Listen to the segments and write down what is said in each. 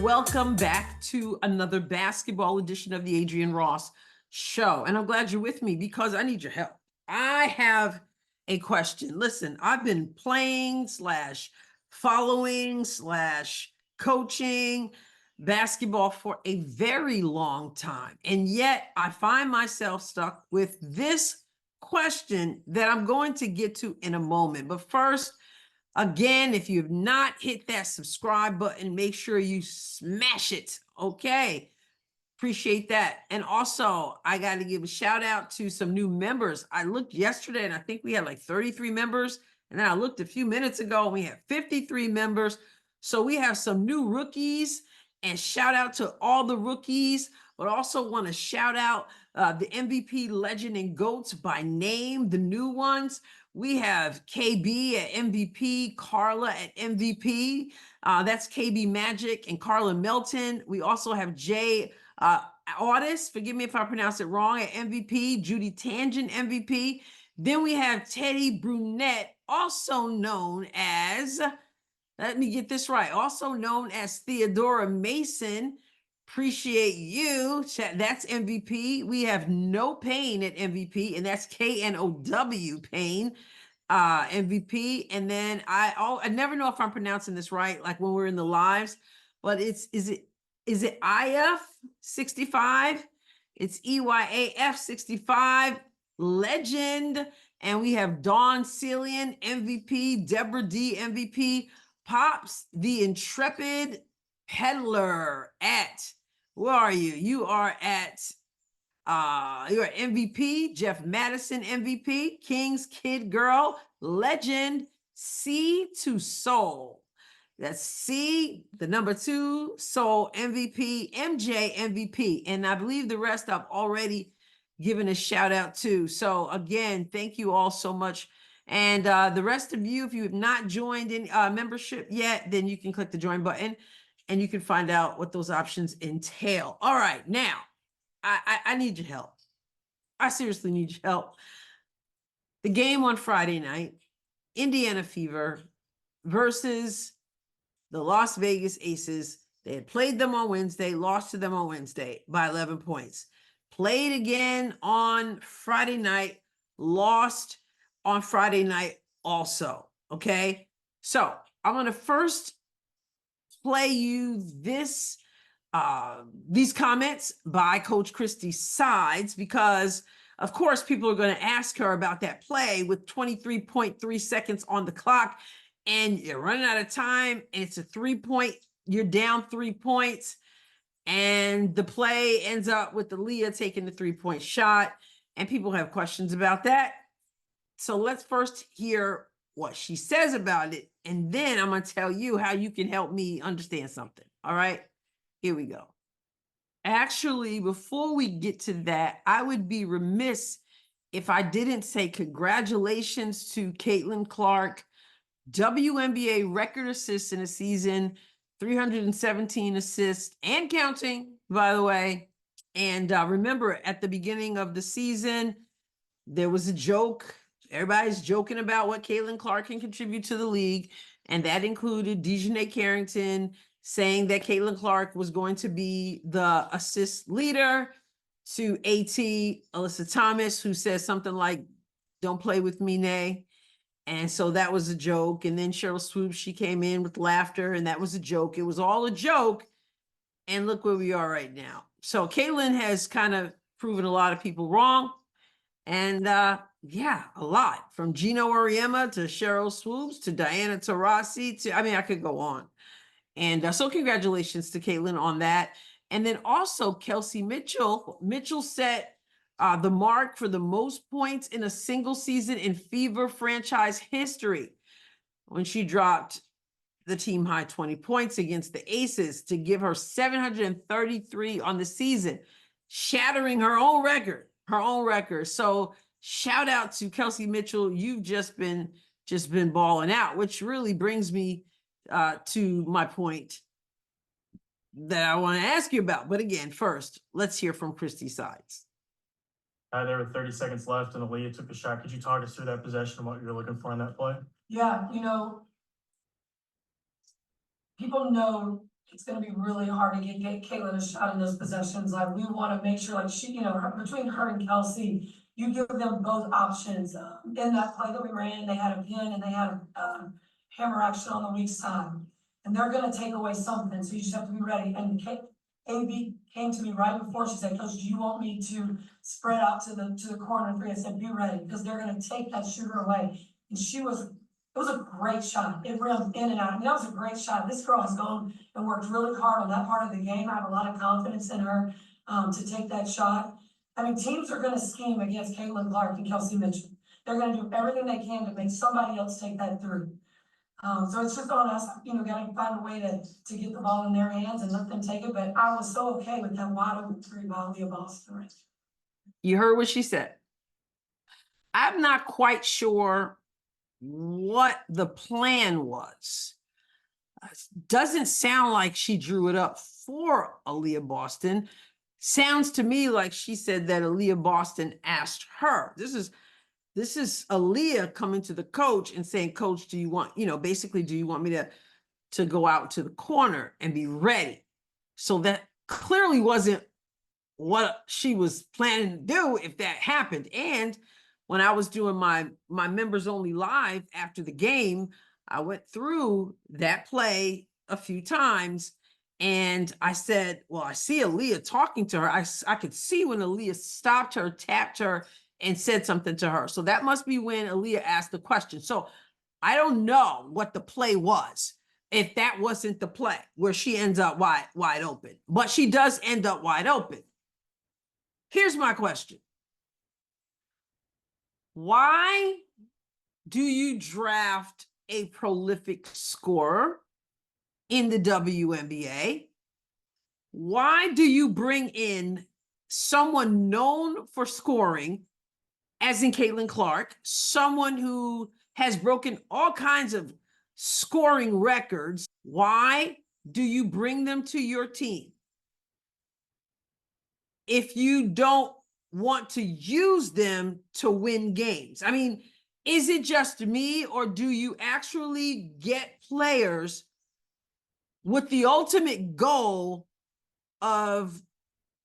Welcome back to another basketball edition of the Adrienne Ross Show. And I'm glad you're with me because I need your help. I have a question. Listen, I've been playing / following / coaching basketball for a very long time. And yet I find myself stuck with this question that I'm going to get to in a moment. But first, again, if you've not hit that subscribe button, make sure you smash it. Okay. Appreciate that. And also, I got to give a shout out to some new members. I looked yesterday and I think we had like 33 members. And then I looked a few minutes ago and we had 53 members. So we have some new rookies, and shout out to all the rookies, but also want to shout out the MVP legend and GOATs by name, the new ones. We have KB at MVP, Carla at MVP. That's KB Magic and Carla Melton. We also have Jay Audis, forgive me if I pronounce it wrong, at MVP, Judy Tangent MVP. Then we have Teddy Brunette, also known as, let me get this right, also known as Theodora Mason. Appreciate you. That's MVP. We have No Pain at MVP, and that's KNOW Pain, MVP. And then I never know if I'm pronouncing this right, like when we're in the lives, but is it IF 65? It's EYAF 65 legend. And we have Dawn Cillian MVP, Deborah D MVP, Pops the Intrepid Peddler at, where are you? You are at you're MVP, Jeff Madison MVP, King's Kid Girl, legend, C to Soul. That's C, the number 2, Soul MVP, MJ MVP. And I believe the rest I've already given a shout out to. So again, thank you all so much. And the rest of you, if you have not joined in membership yet, then you can click the join button and you can find out what those options entail. All right, now, I need your help. I seriously need your help. The game on Friday night, Indiana Fever versus the Las Vegas Aces. They had played them on Wednesday, lost to them on Wednesday by 11 points. Played again on Friday night, lost on Friday night also, okay? So I'm going to first play you this these comments by Coach Christy Sides, because of course people are going to ask her about that play with 23.3 seconds on the clock and you're running out of time and it's a 3-point, you're down 3 points, and the play ends up with Aliyah taking the 3-point shot, and people have questions about that. So let's first hear what she says about it, and then I'm going to tell you how you can help me understand something. All right? Here we go. Actually, before we get to that, I would be remiss if I didn't say congratulations to Caitlin Clark, WNBA record assists in a season, 317 assists and counting, by the way. And remember, at the beginning of the season, there was a joke. Everybody's joking about what Caitlin Clark can contribute to the league. And that included Dejanay Carrington saying that Caitlin Clark was going to be the assist leader, to AT, Alyssa Thomas, who says something like, "Don't play with me, Nay." And so that was a joke. And then Cheryl Swoops, she came in with laughter, and that was a joke. It was all a joke. And look where we are right now. So Caitlin has kind of proven a lot of people wrong. And yeah, a lot. From Gino Auriemma to Cheryl Swoops to Diana Taurasi to, I mean, I could go on. And so congratulations to Caitlin on that. And then also Kelsey Mitchell. Mitchell set the mark for the most points in a single season in Fever franchise history when she dropped the team high 20 points against the Aces to give her 733 on the season, shattering her own record. So shout out to Kelsey Mitchell. You've just been balling out, which really brings me to my point that I want to ask you about. But again, first, let's hear from Christy Sides. There were 30 seconds left and Aliyah took a shot. Could you talk us through that possession and what you were looking for in that play? Yeah, people know it's gonna be really hard to get Caitlin a shot in those possessions. Like, we wanna make sure, like, she, between her and Kelsey, you give them both options. In that play that we ran, they had a pin and they had a hammer action on the weak side. And they're gonna take away something, so you just have to be ready. And AB came to me right before, she said, Coach, do you want me to spread out to the corner three? I said, be ready, because they're gonna take that shooter away. And it was a great shot. It rimmed in and out. I mean, that was a great shot. This girl has gone and worked really hard on that part of the game. I have a lot of confidence in her to take that shot. I mean, teams are gonna scheme against Caitlin Clark and Kelsey Mitchell. They're gonna do everything they can to make somebody else take that through. So it's just on us, gotta find a way to get the ball in their hands and let them take it. But I was so okay with that wide open three by Aliyah Boston. You heard what she said. I'm not quite sure what the plan was. Doesn't sound like she drew it up for Aliyah Boston. Sounds to me like she said that Aliyah Boston asked her. This is Aliyah coming to the coach and saying, Coach, do you want, basically, do you want me to go out to the corner and be ready? So that clearly wasn't what she was planning to do if that happened. And when I was doing my members only live after the game, I went through that play a few times and I said, well, I see Aliyah talking to her. I could see when Aliyah stopped her, tapped her, and said something to her. So that must be when Aliyah asked the question. So I don't know what the play was, if that wasn't the play where she ends up wide open, but she does end up wide open. Here's my question. Why do you draft a prolific scorer in the WNBA? Why do you bring in someone known for scoring, as in Caitlin Clark, someone who has broken all kinds of scoring records? Why do you bring them to your team if you don't want to use them to win games? I mean, is it just me, or do you actually get players with the ultimate goal of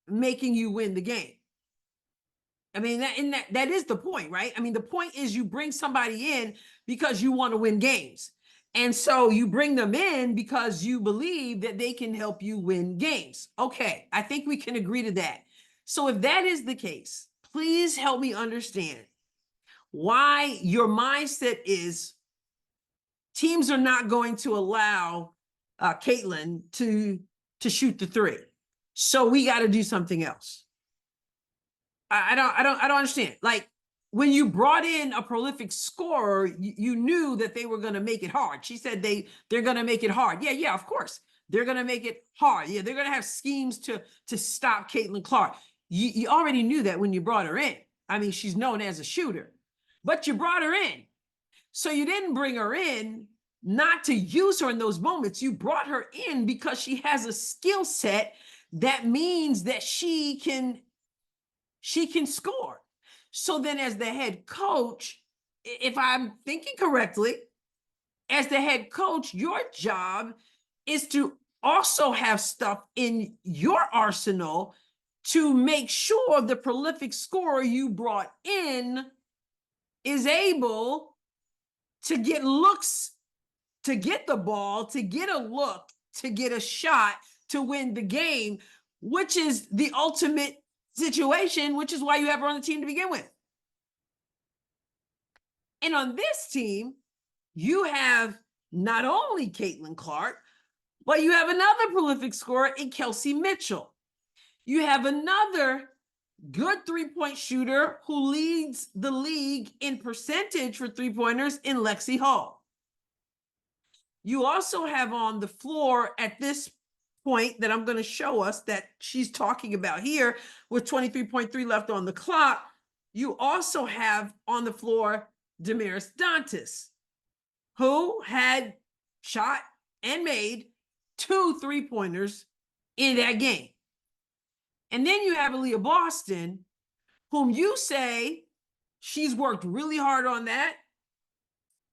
making you win the game? I mean, that is the point, right? I mean, the point is you bring somebody in because you want to win games. And so you bring them in because you believe that they can help you win games. Okay, I think we can agree to that. So if that is the case, please help me understand why your mindset is teams are not going to allow Caitlin to shoot the three. So we got to do something else. I don't understand. Like, when you brought in a prolific scorer, you knew that they were going to make it hard. She said they're going to make it hard. Yeah, of course. They're going to make it hard. Yeah, they're going to have schemes to stop Caitlin Clark. You already knew that when you brought her in. I mean, she's known as a shooter, but you brought her in. So you didn't bring her in not to use her in those moments. You brought her in because she has a skill set that means that she can score. So then as the head coach, if I'm thinking correctly, as the head coach, your job is to also have stuff in your arsenal to make sure the prolific scorer you brought in is able to get looks, to get the ball, to get a look, to get a shot, to win the game, which is the ultimate situation, which is why you have her on the team to begin with. And on this team, you have not only Caitlin Clark, but you have another prolific scorer in Kelsey Mitchell. You have another good three-point shooter who leads the league in percentage for three-pointers in Lexi Hall. You also have on the floor at this point that I'm going to show us that she's talking about here with 23.3 left on the clock. You also have on the floor Damaris Dantas, who had shot and made 2 3-pointers in that game. And then you have Aliyah Boston, whom you say she's worked really hard on that,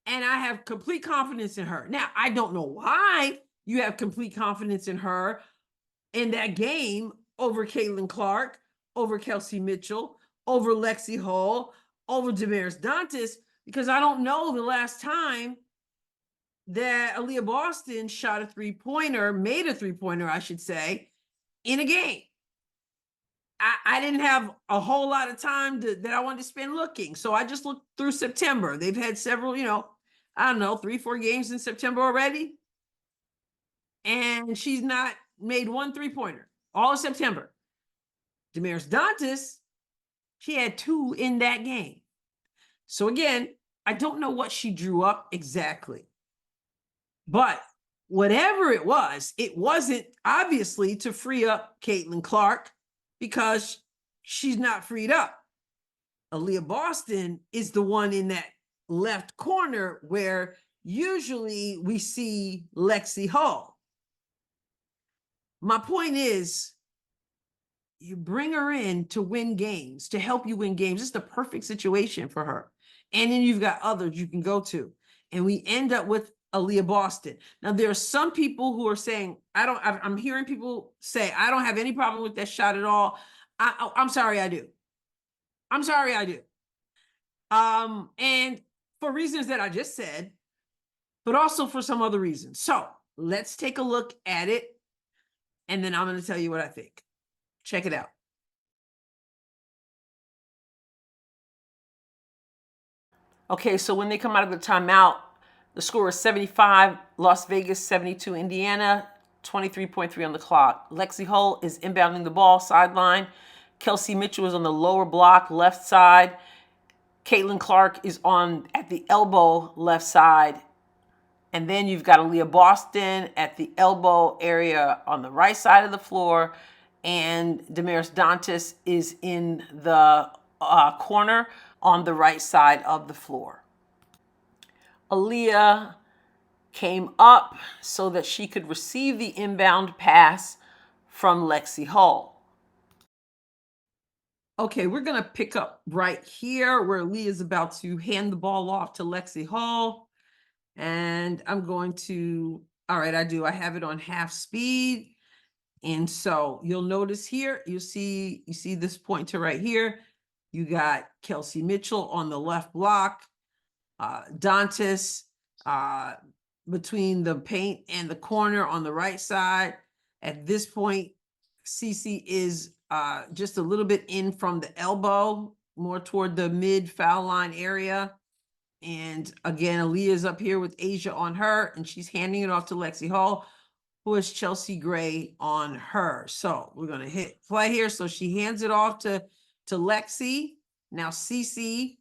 and I have complete confidence in her. Now, I don't know why you have complete confidence in her in that game over Caitlin Clark, over Kelsey Mitchell, over Lexi Hall, over Damaris Dantas, because I don't know the last time that Aliyah Boston shot a three-pointer, made a three-pointer, I should say, in a game. I didn't have a whole lot of time that I wanted to spend looking. So I just looked through September. They've had several, I don't know, 3-4 games in September already. And she's not made one three-pointer all of September. Damaris Dantas, she had 2 in that game. So again, I don't know what she drew up exactly. But whatever it wasn't obviously to free up Caitlin Clark because she's not freed up. Aliyah Boston is the one in that left corner where usually we see Lexi Hall. My point is, you bring her in to win games, to help you win games. It's the perfect situation for her. And then you've got others you can go to. And we end up with Aliyah Boston. Now, there are some people who are saying, I'm hearing people say, I don't have any problem with that shot at all. I'm sorry, I do. I'm sorry, I do. And for reasons that I just said, but also for some other reasons. So let's take a look at it. And then I'm going to tell you what I think. Check it out. Okay, so when they come out of the timeout, the score is 75, Las Vegas 72, Indiana, 23.3 on the clock. Lexi Hull is inbounding the ball, sideline. Kelsey Mitchell is on the lower block, left side. Caitlin Clark is at the elbow, left side. And then you've got Aliyah Boston at the elbow area on the right side of the floor. And Damaris Dantas is in the corner on the right side of the floor. Aliyah came up so that she could receive the inbound pass from Lexi Hull. Okay, we're going to pick up right here where Aliyah is about to hand the ball off to Lexi Hull. And I'm going to, all right, I have it on half speed. And so you'll notice here, you see this pointer right here. You got Kelsey Mitchell on the left block, Dantas between the paint and the corner on the right side. At this point, Cece is just a little bit in from the elbow, more toward the mid foul line area. And again, Aliyah's up here with Asia on her, and she's handing it off to Lexi Hall, who has Chelsea Gray on her. So we're going to hit play here. So she hands it off to Lexi. Now Cece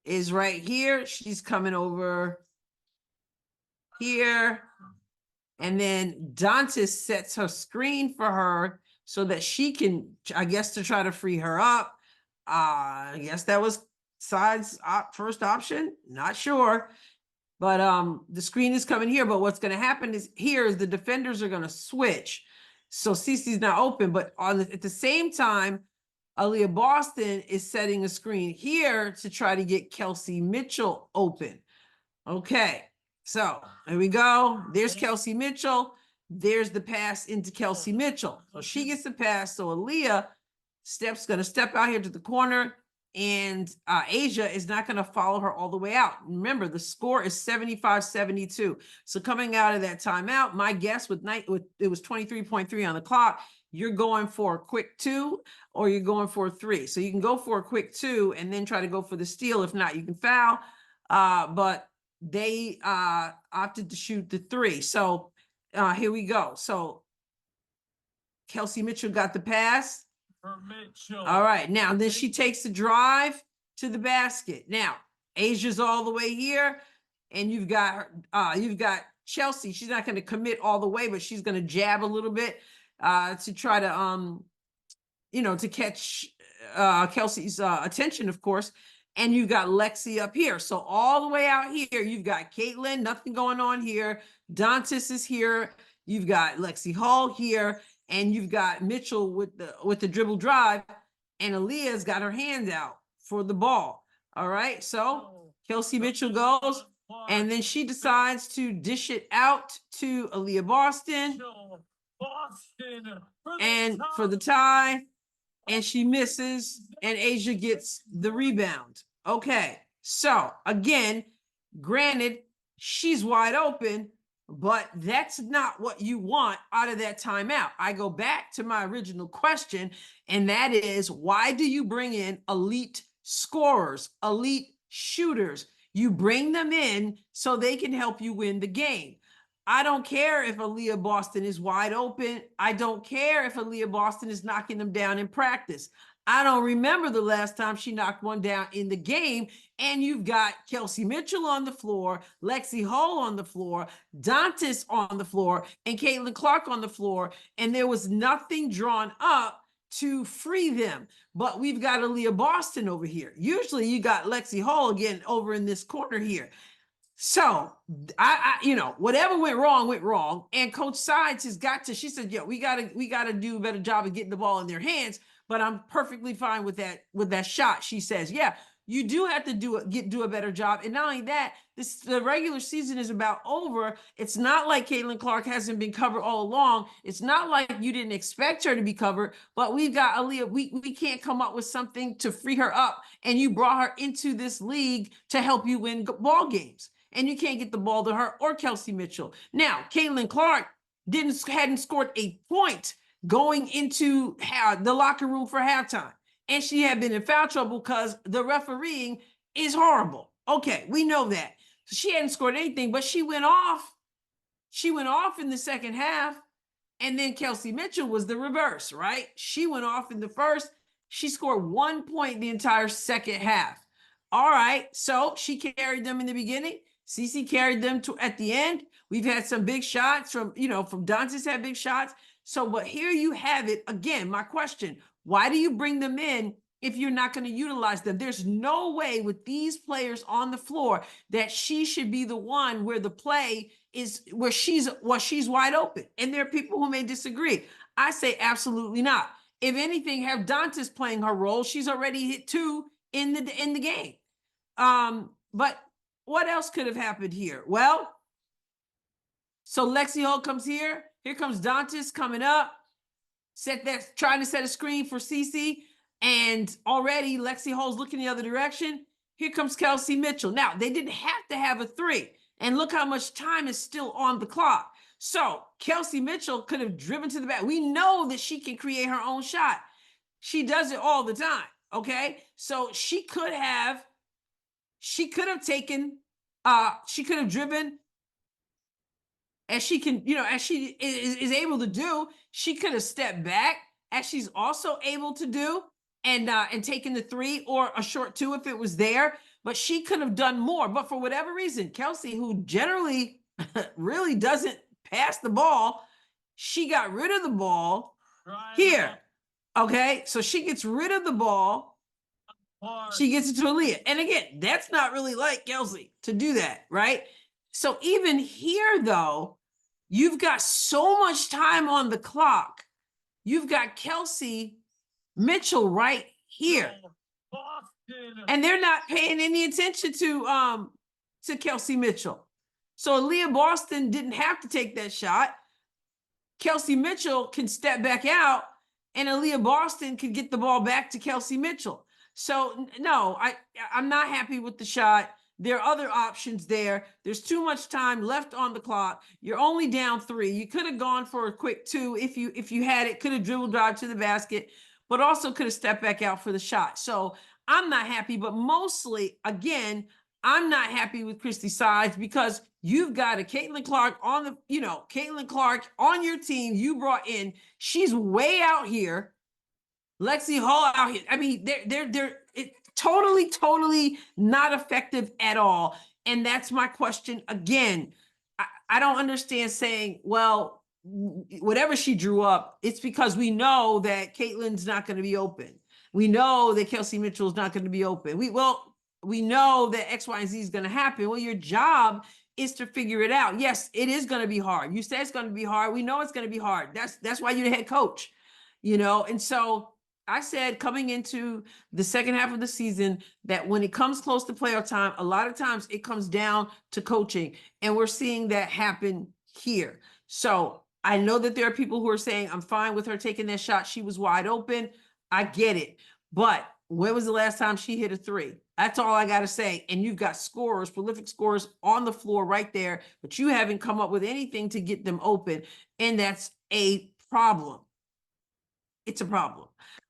is right here. She's coming over here. And then Dantas sets her screen for her so that she can, I guess, to try to free her up. I guess that was side's first option. Not sure. But the screen is coming here. But what's going to happen is the defenders are going to switch. So Cece's not open. But at the same time, Aliyah Boston is setting a screen here to try to get Kelsey Mitchell open. Okay. So here we go. There's Kelsey Mitchell. There's the pass into Kelsey Mitchell. So she gets the pass. So Aliyah going to step out here to the corner. And Asia is not going to follow her all the way out. Remember, the score is 75-72. So coming out of that timeout, my guess it was 23.3 on the clock. You're going for a quick 2 or you're going for a 3. So you can go for a quick 2 and then try to go for the steal. If not, you can foul. But they opted to shoot the 3. So here we go. So Kelsey Mitchell got the pass. All right. Now, then she takes the drive to the basket. Now, Asia's all the way here. And you've got Chelsea. She's not going to commit all the way, but she's going to jab a little bit to try to, to catch Kelsey's attention, of course. And you've got Lexi up here. So all the way out here, you've got Caitlin, nothing going on here. Dantas is here. You've got Lexi Hall here. And you've got Mitchell with the dribble drive. And Aliyah's got her hand out for the ball. All right. So Kelsey Mitchell goes. And then she decides to dish it out to Aliyah Boston and for the tie, and she misses, and Asia gets the rebound. Okay, so again, granted, she's wide open, but that's not what you want out of that timeout. I go back to my original question, and that is, why do you bring in elite scorers, elite shooters? You bring them in so they can help you win the game. I don't care if Aliyah Boston is wide open. I don't care if Aliyah Boston is knocking them down in practice. I don't remember the last time she knocked one down in the game. And you've got Kelsey Mitchell on the floor, Lexi Hull on the floor, Dantas on the floor, and Caitlin Clark on the floor. And there was nothing drawn up to free them. But we've got Aliyah Boston over here. Usually you got Lexi Hull again over in this corner here. So whatever went wrong. And Coach Sides has got to, she said, we gotta do a better job of getting the ball in their hands. But I'm perfectly fine with that shot. She says, yeah, you do have to do a better job. And not only that, the regular season is about over. It's not like Caitlin Clark hasn't been covered all along. It's not like you didn't expect her to be covered, but we've got Aliyah. We can't come up with something to free her up. And you brought her into this league to help you win ball games. And you can't get the ball to her or Kelsey Mitchell. Now, Caitlin Clark hadn't scored a point going into the locker room for halftime. And she had been in foul trouble because the refereeing is horrible. Okay, we know that. So she hadn't scored anything, but she went off. She went off in the second half. And then Kelsey Mitchell was the reverse, right? She went off in the first. She scored 1 point the entire second half. All right, so she carried them in the beginning. Cece carried them at the end. We've had some big shots from Dantas had big shots. So, but here you have it. Again, my question, why do you bring them in if you're not going to utilize them? There's no way with these players on the floor that she should be the one where the play is where she's wide open. And there are people who may disagree. I say absolutely not. If anything, have Dantas playing her role. She's already hit 2 in the game. But what else could have happened here? Well, so Lexi Hull comes here. Here comes Dantas coming up. Trying to set a screen for Cece. And already Lexi Hull's looking the other direction. Here comes Kelsey Mitchell. Now, they didn't have to have a 3. And look how much time is still on the clock. So Kelsey Mitchell could have driven to the back. We know that she can create her own shot. She does it all the time. Okay. So she could have driven as she can, as she is able to do. She could have stepped back as she's also able to do and taken the 3 or a short 2 if it was there, but she could have done more. But for whatever reason, Kelsey, who generally really doesn't pass the ball, she got rid of the ball here. Okay. So she gets rid of the ball. She gets it to Aliyah. And again, that's not really like Kelsey to do that, right? So even here, though, you've got so much time on the clock. You've got Kelsey Mitchell right here. And they're not paying any attention to Kelsey Mitchell. So Aliyah Boston didn't have to take that shot. Kelsey Mitchell can step back out, and Aliyah Boston can get the ball back to Kelsey Mitchell. So no, I'm not happy with the shot. There are other options there. There's too much time left on the clock. You're only down 3. You could have gone for a quick 2 if you had it. Could have dribble drive to the basket, but also could have stepped back out for the shot. So I'm not happy, but mostly, again, I'm not happy with Christy Sides because you've got a Caitlin Clark Caitlin Clark on your team you brought in. She's way out here. Lexi Hull out here. I mean, they're totally not effective at all. And that's my question again. I don't understand saying, well, whatever she drew up, it's because we know that Caitlin's not going to be open. We know that Kelsey Mitchell's not going to be open. We know that X, Y, and Z is going to happen. Well, your job is to figure it out. Yes, it is going to be hard. You say it's going to be hard. We know it's going to be hard. That's why you're the head coach, and so I said coming into the second half of the season that when it comes close to playoff time, a lot of times it comes down to coaching, and we're seeing that happen here. So I know that there are people who are saying, I'm fine with her taking that shot. She was wide open. I get it. But when was the last time she hit a three? That's all I got to say. And you've got scorers, prolific scorers on the floor right there, but you haven't come up with anything to get them open. And that's a problem. It's a problem.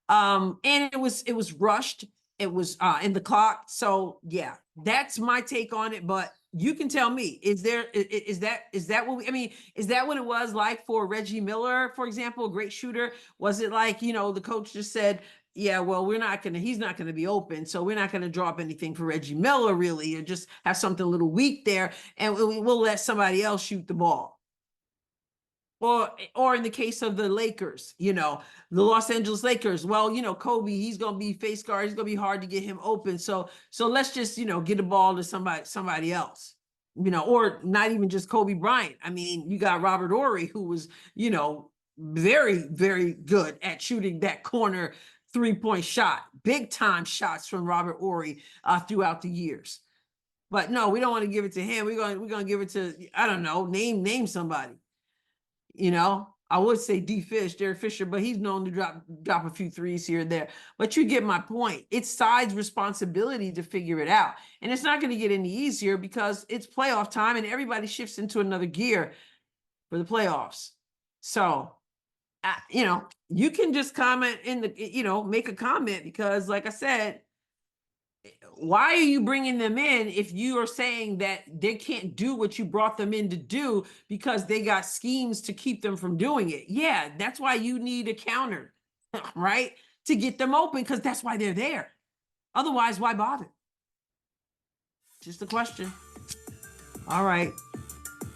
And it was rushed. It was in the clock. So yeah, that's my take on it. But you can tell me, is that what I mean, is that what it was like for Reggie Miller, for example, a great shooter? Was it like, the coach just said, yeah, well, he's not gonna be open, so we're not gonna drop anything for Reggie Miller really, or just have something a little weak there, and we'll let somebody else shoot the ball. Or in the case of the Lakers, the Los Angeles Lakers, well, Kobe, he's going to be face guard. It's going to be hard to get him open. So let's just, get the ball to somebody else, or not even just Kobe Bryant. I mean, you got Robert Horry, who was, very, very good at shooting that corner 3-point shot, big time shots from Robert Horry throughout the years. But no, we don't want to give it to him. We're going to give it to, I don't know, name somebody. I would say Derek Fisher, but he's known to drop a few threes here and there. But you get my point. It's side's responsibility to figure it out. And it's not going to get any easier because it's playoff time and everybody shifts into another gear for the playoffs. So, you can just comment make a comment because like I said, why are you bringing them in if you are saying that they can't do what you brought them in to do because they got schemes to keep them from doing it? Yeah, that's why you need a counter, right? To get them open, because that's why they're there. Otherwise, why bother? Just a question. All right.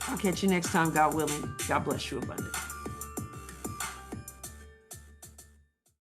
I'll catch you next time, God willing. God bless you abundantly.